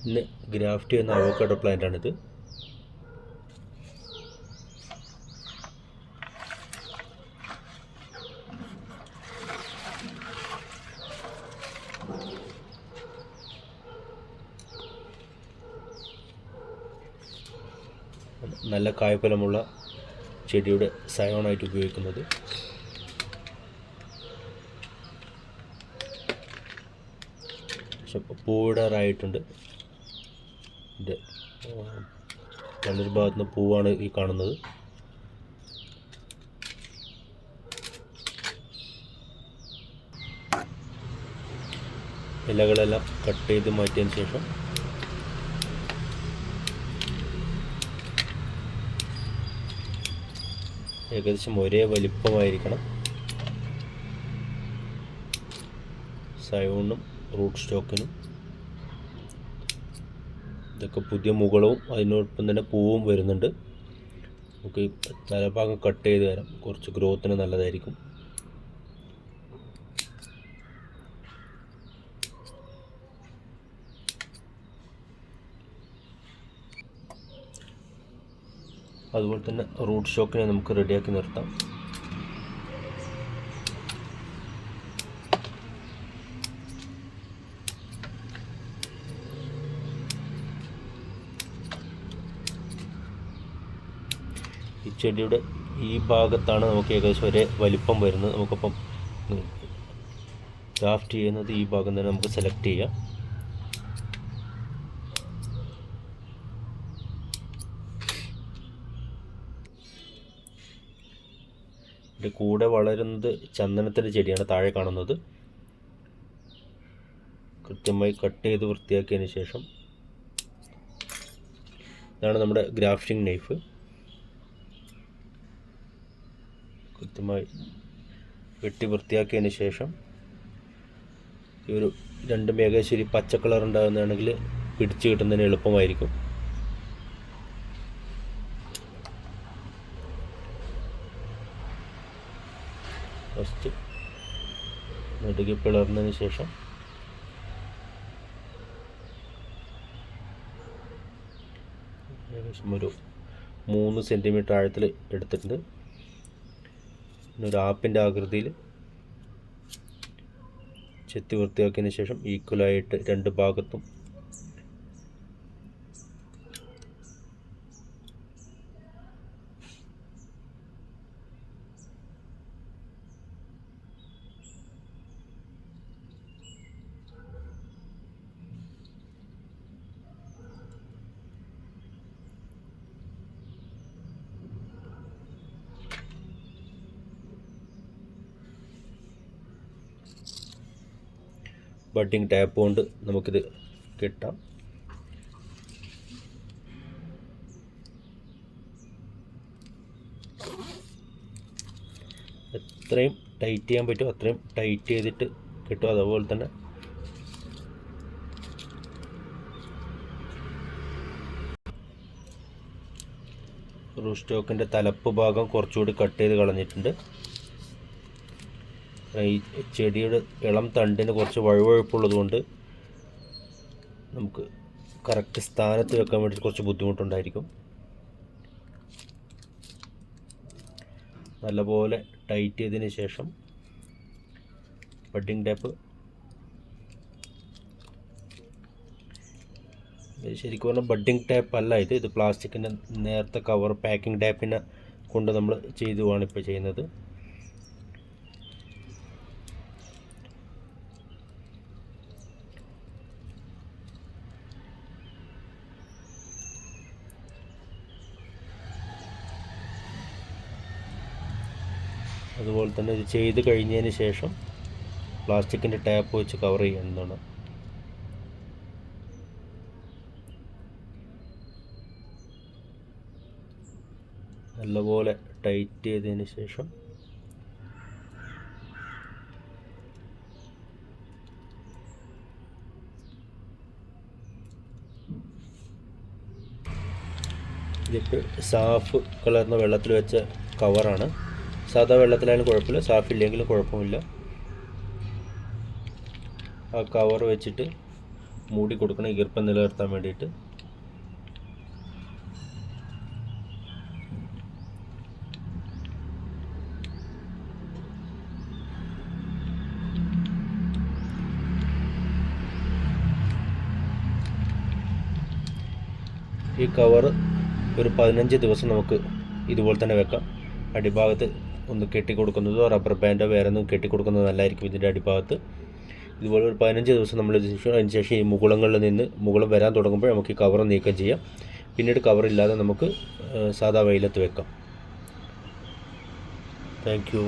ഇന്ന് ഗ്രാഫ്റ്റ് ചെയ്യുന്ന അവോക്കാഡോ പ്ലാന്റാണിത്. നല്ല കായ്ഫലമുള്ള ചെടിയുടെ സയോണായിട്ട് ഉപയോഗിക്കുന്നത്. പൂവിടാറായിട്ടുണ്ട്. ഇത് നല്ലൊരു ഭാഗത്ത് നിന്ന് പൂവാണ് ഈ കാണുന്നത്. ഇലകളെല്ലാം കട്ട് ചെയ്ത് മാറ്റിയതിന് ശേഷം ഏകദേശം ഒരേ വലിപ്പമായിരിക്കണം സയോണും റൂട്ട് സ്റ്റോക്കിനും. ഇതൊക്കെ പുതിയ മുകളവും അതിനോടൊപ്പം തന്നെ പൂവും വരുന്നുണ്ട്. നമുക്ക് തലഭാഗം കട്ട് ചെയ്ത് തരാം, കുറച്ച് ഗ്രോത്തിന് നല്ലതായിരിക്കും. അതുപോലെ തന്നെ റൂട്ട് സ്റ്റോക്കിനെ നമുക്ക് റെഡിയാക്കി നിർത്താം. ഈ ചെടിയുടെ ഈ ഭാഗത്താണ് നമുക്ക് ഏകദേശം ഒരേ വലിപ്പം വരുന്നത്. നമുക്കപ്പം ഗ്രാഫ്റ്റ് ചെയ്യുന്നത് ഈ ഭാഗം തന്നെ നമുക്ക് സെലക്ട് ചെയ്യാം. ഇതിൻ്റെ കൂടെ വളരുന്നത് ചന്ദനത്തിൻ്റെ ചെടിയാണ് താഴെ കാണുന്നത്. കൃത്യമായി കട്ട് ചെയ്ത് വൃത്തിയാക്കിയതിന് ശേഷം ഇതാണ് നമ്മുടെ ഗ്രാഫ്റ്റിംഗ് നൈഫ്. കൃത്യമായി വെട്ടി വൃത്തിയാക്കിയതിന് ശേഷം ഈ ഒരു രണ്ട് മേഘശ്ശേരി പച്ച കളർ ഉണ്ടാകുന്നതാണെങ്കിൽ പിടിച്ച് കിട്ടുന്നതിന് എളുപ്പമായിരിക്കും. ഫസ്റ്റ് നെടുകെ പിളർന്നതിന് ശേഷം ഏകദേശം ഒരു 3 സെൻറ്റിമീറ്റർ ആഴത്തിൽ എടുത്തിട്ടുണ്ട്. പിന്നെ ഒരു ആപ്പിൻ്റെ ആകൃതിയിൽ ചെത്തി വൃത്തിയാക്കിയതിന് ശേഷം ഈക്വലായിട്ട് രണ്ട് ഭാഗത്തും ബഡ്ഡിംഗ് ടാപ്പ് കൊണ്ട് നമുക്കിത് കെട്ടാം. എത്രയും ടൈറ്റ് ചെയ്യാൻ പറ്റുമോ അത്രയും ടൈറ്റ് ചെയ്തിട്ട് കിട്ടും. അതുപോലെ തന്നെ റൂട്ട് സ്റ്റോക്കിൻ്റെ തലപ്പ് ഭാഗം കുറച്ചുകൂടി കട്ട് ചെയ്ത് കളഞ്ഞിട്ടുണ്ട്. ഈ ചെടിയുടെ ഇളം തണ്ടിന് കുറച്ച് വഴുവഴുപ്പുള്ളത് കൊണ്ട് നമുക്ക് കറക്റ്റ് സ്ഥാനത്ത് വെക്കാൻ വേണ്ടി കുറച്ച് ബുദ്ധിമുട്ടുണ്ടായിരിക്കും. നല്ലപോലെ ടൈറ്റ് ചെയ്തതിന് ശേഷം ബഡ്ഡിംഗ് ടാപ്പ് ശരിക്കും പറഞ്ഞാൽ ബഡ്ഡിംഗ് ടാപ്പ് അല്ല ഇത് പ്ലാസ്റ്റിക്കിൻ്റെ നേരത്തെ കവർ പാക്കിംഗ് ടാപ്പിനെ കൊണ്ട് നമ്മൾ ചെയ്തുവാണ് ഇപ്പോൾ ചെയ്യുന്നത്. അതുപോലെ തന്നെ ഇത് ചെയ്ത് കഴിഞ്ഞതിന് ശേഷം പ്ലാസ്റ്റിക്കിൻ്റെ ടാപ്പ് വെച്ച് കവർ ചെയ്യുന്നതാണ്. നല്ലപോലെ ടൈറ്റ് ചെയ്തതിന് ശേഷം ഇതിപ്പോൾ സാഫ് കലർന്ന വെള്ളത്തിൽ വെച്ച കവറാണ്. സാധാ വെള്ളത്തിലായാലും കുഴപ്പമില്ല, സാഫില്ലെങ്കിലും കുഴപ്പമില്ല. ആ കവർ വെച്ചിട്ട് മൂടി കൊടുക്കണം ഈർപ്പം നിലനിർത്താൻ വേണ്ടിയിട്ട്. ഈ കവർ ഒരു 15 ദിവസം നമുക്ക് ഇതുപോലെ തന്നെ വെക്കാം. അടിഭാഗത്ത് ഒന്ന് കെട്ടിക്കൊടുക്കുന്നതോ റബ്ബർ ബാൻഡോ വേറെ ഒന്നും കെട്ടിക്കൊടുക്കുന്നത് നല്ലതായിരിക്കും. ഇതിൻ്റെ അടിഭാഗത്ത് ഇതുപോലെ ഒരു 15 ദിവസം നമ്മൾ അതിന് ശേഷം ഈ മുകുളങ്ങളിൽ നിന്ന് മുകുളം വരാൻ തുടങ്ങുമ്പോൾ നമുക്ക് ഈ കവർ നീക്കം ചെയ്യാം. പിന്നീട് കവറില്ലാതെ നമുക്ക് സാധാ വെയിലത്ത് വെക്കാം. Thank you.